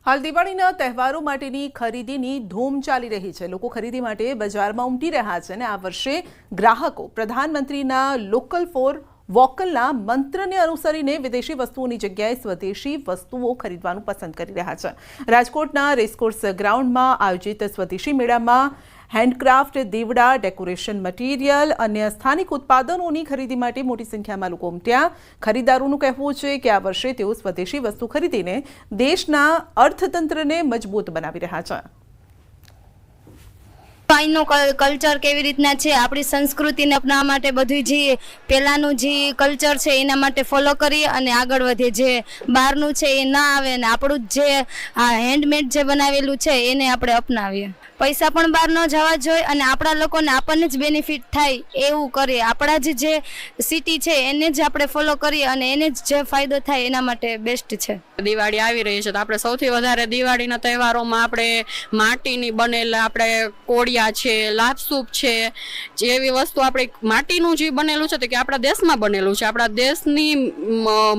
હાલ દિવાળીના તહેવારો માટેની ખરીદીની ધૂમ ચાલી રહી છે। લોકો ખરીદી માટે બજારમાં ઉમટી રહ્યા છે અને આ વર્ષે ગ્રાહકો પ્રધાનમંત્રીના લોકલ ફોર વોકલના મંત્રને અનુસરીને વિદેશી વસ્તુઓની જગ્યાએ સ્વદેશી વસ્તુઓ ખરીદવાનું પસંદ કરી રહ્યા છે। રાજકોટના રેસકોર્સ ગ્રાઉન્ડમાં આયોજિત સ્વદેશી મેળામાં હેન્ડક્રાફ્ટ દીવડા, ડેકોરેશન મટીરિયલ અને સ્થાનિક ઉત્પાદનોની ખરીદી માટે મોટી સંખ્યામાં લોકો ઉમટ્યા। ખરીદદારોનું કહેવું છે કે આ વર્ષે તેઓ સ્વદેશી વસ્તુ ખરીદીને દેશના અર્થતંત્રને મજબૂત બનાવી રહ્યા છે। અહીંનો કલ્ચર કેવી રીતના છે, આપણી સંસ્કૃતિને અપનાવવા માટે બધું જે પહેલાંનું જે કલ્ચર છે એના માટે ફોલો કરીએ અને આગળ વધીએ। જે બહારનું છે એ ના આવે અને આપણું જે હેન્ડમેડ જે બનાવેલું છે એને આપણે અપનાવીએ। પૈસા પણ બહાર ન જવા જોઈએ અને આપણા લોકોને આપણને જ બેનિફિટ થાય એવું કરીએ। આપણા જે સિટી છે એને જ આપણે ફોલો કરીએ અને એને જ જે ફાયદો થાય એના માટે બેસ્ટ છે। દિવાળી આવી રહી છે તો આપણે સૌથી વધારે દિવાળીના તહેવારોમાં આપણે માટીની બનેલા આપણે કોળિયા છે, લાપસૂપ છે, જેવી વસ્તુ આપણે માટીનું જે બનેલું છે તો કે આપણા દેશમાં બનેલું છે, આપણા દેશની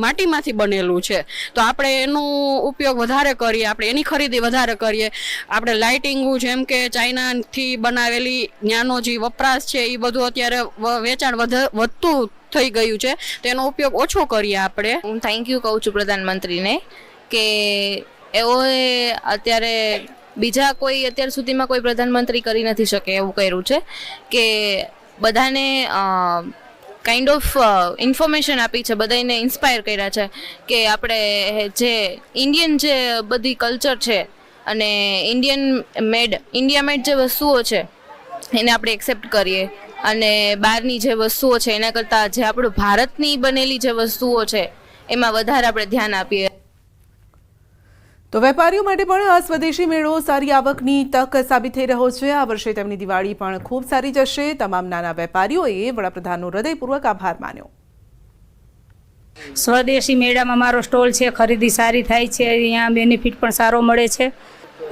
માટીમાંથી બનેલું છે તો આપણે એનો ઉપયોગ વધારે કરીએ, આપણે એની ખરીદી વધારે કરીએ। આપણે લાઇટિંગું જેમ કે ચાઇનાથી બનાવેલી ત્યાંનો જે વપરાશ છે એ બધું અત્યારે વેચાણ વધતું થઈ ગયું છે, તેનો ઉપયોગ ઓછો કરીએ આપણે। હું થેન્ક યુ કહું છું પ્રધાનમંત્રીને કે એઓએ અત્યારે બીજા કોઈ અત્યાર સુધીમાં કોઈ પ્રધાનમંત્રી કરી નથી શકે એવું કર્યું છે કે બધાને કાઇન્ડ ઓફ ઇન્ફોર્મેશન આપી છે, બધાને ઇન્સ્પાયર કર્યા છે કે આપણે જે ઇન્ડિયન જે બધી કલ્ચર છે અને ઇન્ડિયા મેડ જે વસ્તુઓ છે એને આપણે એક્સેપ્ટ કરીએ અને બહારની જે વસ્તુઓ છે એના કરતાં જે આપણું ભારતની બનેલી જે વસ્તુઓ છે એમાં વધારે આપણે ધ્યાન આપીએ। તો વેપારીઓ માટે પણ આ સ્વદેશી મેળો સારી આવકની તક સાબિત થઈ રહ્યો છે। આ વર્ષે તેમની દિવાળી પણ ખૂબ સારી જશે। તમામ નાના વેપારીઓએ વડાપ્રધાનનો હૃદયપૂર્વક આભાર માન્યો। સ્વદેશી મેળામાં મારો સ્ટોલ છે, ખરીદી સારી થાય છે, અહીંયા બેનિફિટ પણ સારો મળે છે।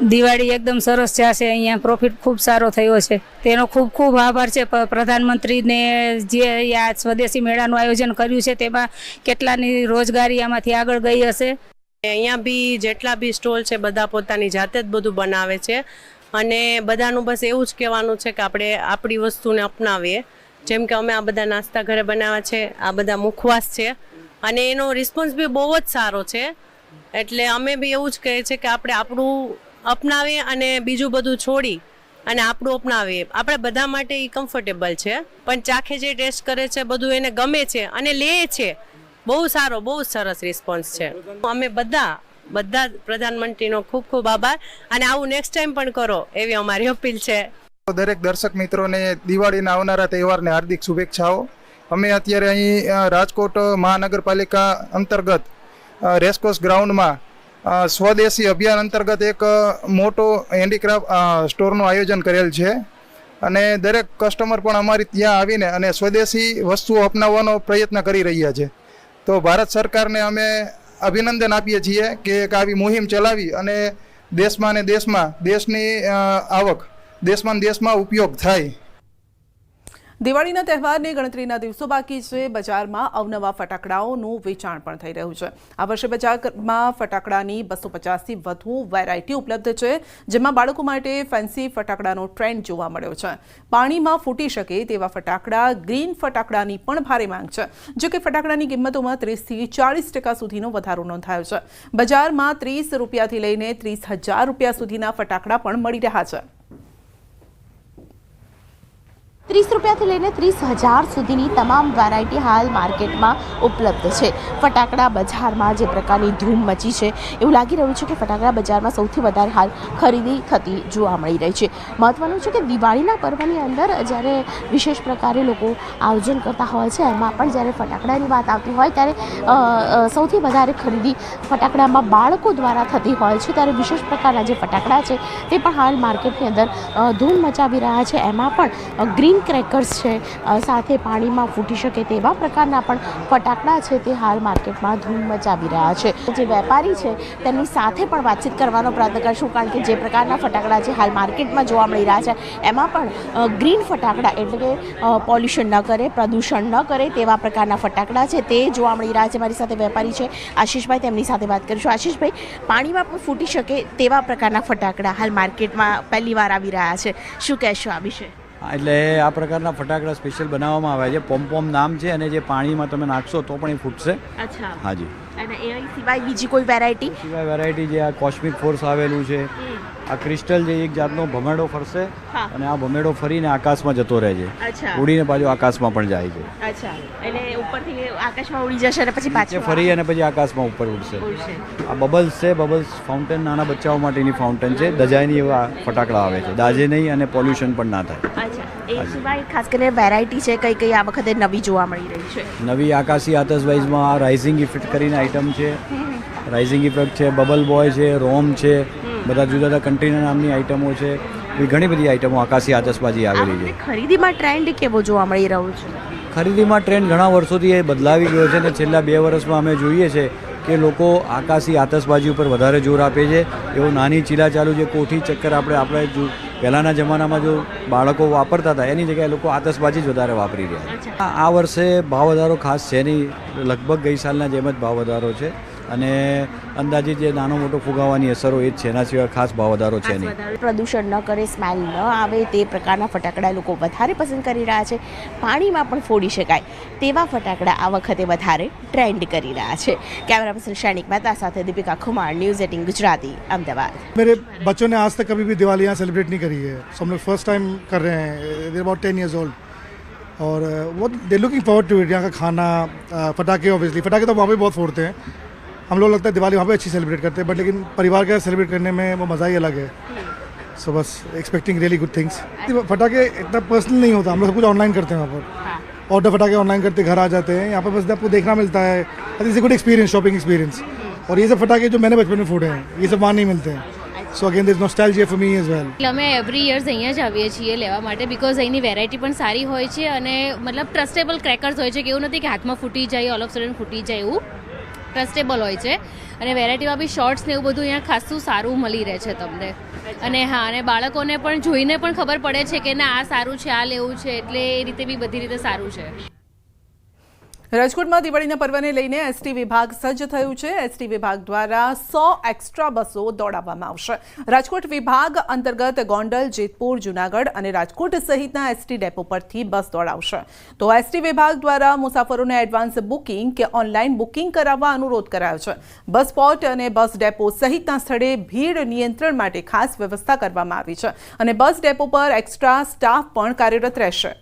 દિવાળી એકદમ સરસ જશે, અહીંયા પ્રોફિટ ખૂબ સારો થયો છે, તેનો ખૂબ ખૂબ આભાર છે પ્રધાનમંત્રીને જે આ સ્વદેશી મેળાનું આયોજન કર્યું છે તેમાં કેટલાની રોજગારી આમાંથી આગળ ગઈ હશે। અહીંયા બી જેટલા બી સ્ટોલ છે બધા પોતાની જાતે જ બધું બનાવે છે અને બધાનું બસ એવું જ કહેવાનું છે કે આપણે આપણી વસ્તુને અપનાવીએ। જેમ કે અમે આ બધા નાસ્તા ઘરે બનાવ્યા છે, આ બધા મુખવાસ છે અને એનો રિસ્પોન્સ બી બહુ જ સારો છે, એટલે અમે બી એવું જ કહીએ છીએ કે આપણે આપણું અપનાવીએ અને બીજું બધું છોડી અને આપણું અપનાવીએ। આપણે બધા માટે એ કમ્ફર્ટેબલ છે, પણ ચાખે જે ટેસ્ટ કરે છે બધું એને ગમે છે અને લે છે। બહુ સારો, બહુ સરસ રિસ્પોન્સ છે। અમે બધા પ્રધાનમંત્રીનો ખૂબ ખૂબ આભાર અને આવું નેક્સ્ટ ટાઈમ પણ કરો એવી અમારી અપીલ છે। દરેક દર્શક મિત્રોને દિવાળીના આવનારા તહેવારને હાર્દિક શુભેચ્છાઓ। અમે અત્યારે અહીં રાજકોટ મહાનગરપાલિકા અંતર્ગત રેસકોર્સ ગ્રાઉન્ડમાં સ્વદેશી અભિયાન અંતર્ગત એક મોટો હેન્ડીક્રાફ્ટ સ્ટોરનું આયોજન કરેલ છે અને દરેક કસ્ટમર પણ અમારી ત્યાં આવીને અને સ્વદેશી વસ્તુઓ અપનાવવાનો પ્રયત્ન કરી રહ્યા છે। તો ભારત સરકારને અમે અભિનંદન આપીએ છીએ કે એક આવી મુહિમ ચલાવી અને દેશમાં ને દેશમાં દેશની આવક દેશમાં ઉપયોગ થાય। દિવાળીના તહેવારને ગણતરીના દિવસો બાકી છે। બજારમાં અવનવા ફટાકડાઓનું વેચાણ પણ થઈ રહ્યું છે। આ વર્ષે બજારમાં ફટાકડાની 250થી વધુ વેરાયટી ઉપલબ્ધ છે, જેમાં બાળકો માટે ફેન્સી ફટાકડાનો ટ્રેન્ડ જોવા મળ્યો છે। પાણીમાં ફૂટી શકે તેવા ફટાકડા, ગ્રીન ફટાકડાની પણ ભારે માંગ છે, જો કે ફટાકડાની કિંમતોમાં 30થી 40% સુધીનો વધારો નોંધાયો છે। બજારમાં 30 રૂપિયાથી લઈને 30,000 રૂપિયા સુધીના ફટાકડા પણ મળી રહ્યા છે। 30 રૂપિયાથી લઈને 30,000 સુધીની તમામ વેરાયટી હાલ માર્કેટમાં ઉપલબ્ધ છે। ફટાકડા બજારમાં જે પ્રકારની ધૂમ મચી છે એવું લાગી રહ્યું છે કે ફટાકડા બજારમાં સૌથી વધારે હાલ ખરીદી થતી જોવા મળી રહી છે। મહત્વનું છે કે દિવાળીના પર્વની અંદર જ્યારે વિશેષ પ્રકારે લોકો આયોજન કરતા હોય છે, એમાં પણ જ્યારે ફટાકડાની વાત આવતી હોય ત્યારે સૌથી વધારે ખરીદી ફટાકડામાં બાળકો દ્વારા થતી હોય છે, ત્યારે વિશેષ પ્રકારના જે ફટાકડા છે તે પણ હાલ માર્કેટની અંદર ધૂમ મચાવી રહ્યા છે। એમાં પણ ગ્રીન ગ્રીન ક્રેકર્સ છે, સાથે પાણીમાં ફૂટી શકે તેવા પ્રકારના પણ ફટાકડા છે તે હાલ માર્કેટમાં ધૂમ મચાવી રહ્યા છે. જે વેપારી છે તેમની સાથે પણ વાતચીત કરવાનો પ્રયત્ન કરશું, કારણ કે જે પ્રકારના ફટાકડા છે હાલ માર્કેટમાં જોવા મળી રહ્યા છે એમાં પણ ગ્રીન ફટાકડા એટલે કે પોલ્યુશન ન કરે, પ્રદૂષણ ન કરે તેવા પ્રકારના ફટાકડા છે તે જોવા મળી રહ્યા છે. મારી સાથે વેપારી છે આશીષભાઈ, તેમની સાથે વાત કરીશું. આશીષભાઈ, પાણીમાં પણ ફૂટી શકે તેવા પ્રકારના ફટાકડા હાલ માર્કેટમાં પહેલી વાર આવી રહ્યા છે, શું કહેશો આ વિશે? એટલે આ પ્રકારના ફટાકડા સ્પેશિયલ બનાવવામાં આવે છે. પોમ નામ છે, અને જે પાણીમાં તમે નાખશો તો પણ એ ફૂટશે. અચ્છા, હાજી. અને એ સિવાય બીજી કોઈ વેરાયટી? સિવાય વેરાયટી જે આ કોસ્મિક ફોર્સ આવેલું છે, આ ક્રિસ્ટલ જે એક જાતનો ભમેડો ફરશે અને આ ભમેડો ફરીને આકાશમાં જતો રહે છે, ઉડીને પાછું આકાશમાં પણ જાય છે. અચ્છા, એટલે ઉપરથી આકાશમાં ઉડી જશે અને પછી પાછું ફરી અને પછી આકાશમાં ઉપર ઉડશે. આ બબલ્સ છે, બબલ્સ ફાઉન્ટેન, નાના બચ્ચાઓ માટેની ફાઉન્ટેન છે. દજાઈની એવા ફટાકડા આવે છે, દાજે નહીં અને પોલ્યુશન પણ ના થાય. અચ્છા, એ સિવાય ખાસ કરીને વેરાયટી છે કઈ કઈ આ વખતે નવી જોવા મળી રહી છે? નવી આકાશી આતશબાજીમાં આ રાઇઝિંગ ઇફેક્ટ કરીને આઇટમ છે. રાઇઝિંગ ઇફેક્ટ છે, બબલ બોય છે, રોમ છે, બધા જુદા જુદા કન્ટેનર નામની આઇટમો છે. એવી ઘણી બધી આઇટમો આકાશી આતશબાજી આવેલી છે. ખરીદીમાં ટ્રેન્ડ કેવો જોવા મળી રહ્યો છે? ખરીદીમાં ટ્રેન્ડ ઘણા વર્ષોથી એ બદલાવી ગયો છે, અને છેલ્લા 2 વર્ષમાં અમે જોઈએ છે કે લોકો આકાશી આતશબાજી ઉપર વધારે જોર આપે છે. એવો નાની ચીલા ચાલુ જે કોઠી ચક્કર આપણે પહેલાંના જમાનામાં જો બાળકો વાપરતા હતા એની જગ્યાએ લોકો આતશબાજી જ વધારે વાપરી રહ્યા. આ વર્ષે ભાવ વધારો ખાસ છે નહીં, લગભગ ગઈ સાલના જેમ જ ભાવ વધારો છે, અને અંદાજિત જે નાનો મોટો ફુગાવાની અસરો એ જ છે, એના સિવાય ખાસ ભાવ વધારો છે નહીં. પ્રદૂષણ ન કરે, સ્મેલ ન આવે તે પ્રકારના ફટાકડા લોકો વધારે પસંદ કરી રહ્યા છે. પાણીમાં પણ ફોડી શકાય તેવા ફટાકડા આ વખતે વધારે ટ્રેન્ડ કરી રહ્યા છે. કેમેરા પર્સન શૈનિક મહેતા સાથે દીપિકા કુમાર, न्यूज़ 18 गुजराती, अहमदाबाद. मेरे बच्चों ने आज तक कभी भी दिवाली यहाँ सेलिब्रेट नहीं करी है, सो हम लोग फर्स्ट टाइम कर रहे हैं. दे अबाउट 10 years old और वो they looking forward to it. यहाँ का खाना, पटाखे, ऑब्वियसली पटाखे तो वहाँ पे बहुत फोड़ते हैं. हम लोग लगता है दिवाली वहाँ पे अच्छी सेलिब्रेट करते हैं, बट लेकिन परिवार के साथ सेलिब्रेट करने में वो मज़ा ही अलग है. सो बस एक्सपेक्टिंग रियली गुड थिंग्स. फटाखे इतना पर्सनल नहीं होता, हम लोग सब कुछ ऑनलाइन करते हैं. वहाँ पर ऑर्डर फटाखे ऑनलाइन करते घर आ जाते हैं. यहाँ पर बस आपको देखना मिलता है. It's a good experience, shopping experience. और ये सब फटाखे जो मैंने बचपन में फोड़े हैं ये सब वहाँ नहीं मिलते हैं. So again there is nostalgia for me as well. અમે એવરી યર્સ અહીંયા જ આવીએ છીએ લેવા માટે, બિકોઝ અહીંની વેરાયટી પણ સારી હોય છે, અને મતલબ ટ્રસ્ટેબલ ક્રેકર્સ હોય છે, કે એવું નથી કે હાથમાં ફૂટી જાય, ઓલ ઓફ સડન ફૂટી જાય, એવું ટ્રસ્ટેબલ હોય છે. અને વેરાયટીમાં બી શોર્ટ્સ ને એવું બધું અહીંયા ખાસું સારું મળી રહે છે તમને. અને હા, અને બાળકોને પણ જોઈને પણ ખબર પડે છે કે ના આ સારું છે, આ લેવું છે, એટલે એ રીતે બી બધી રીતે સારું છે. રાજકોટમાં દિવાળીના પર્વને લઈને એસટી વિભાગ સજ્જ થયું છે. એસટી વિભાગ દ્વારા 100 એક્સ્ટ્રા બસો દોડાવવામાં આવશે. રાજકોટ વિભાગ અંતર્ગત ગોંડલ, જેતપુર, જૂનાગઢ અને રાજકોટ સહિતના એસટી ડેપો પરથી બસ દોડાવશે. તો એસટી વિભાગ દ્વારા મુસાફરોને એડવાન્સ બુકિંગ કે ઓનલાઈન બુકિંગ કરાવવા અનુરોધ કરાયો છે. બસ સ્પોટ અને બસ ડેપો સહિતના સ્થળે ભીડ નિયંત્રણ માટે ખાસ વ્યવસ્થા કરવામાં આવી છે, અને બસ ડેપો પર એક્સ્ટ્રા સ્ટાફ પણ કાર્યરત રહેશે.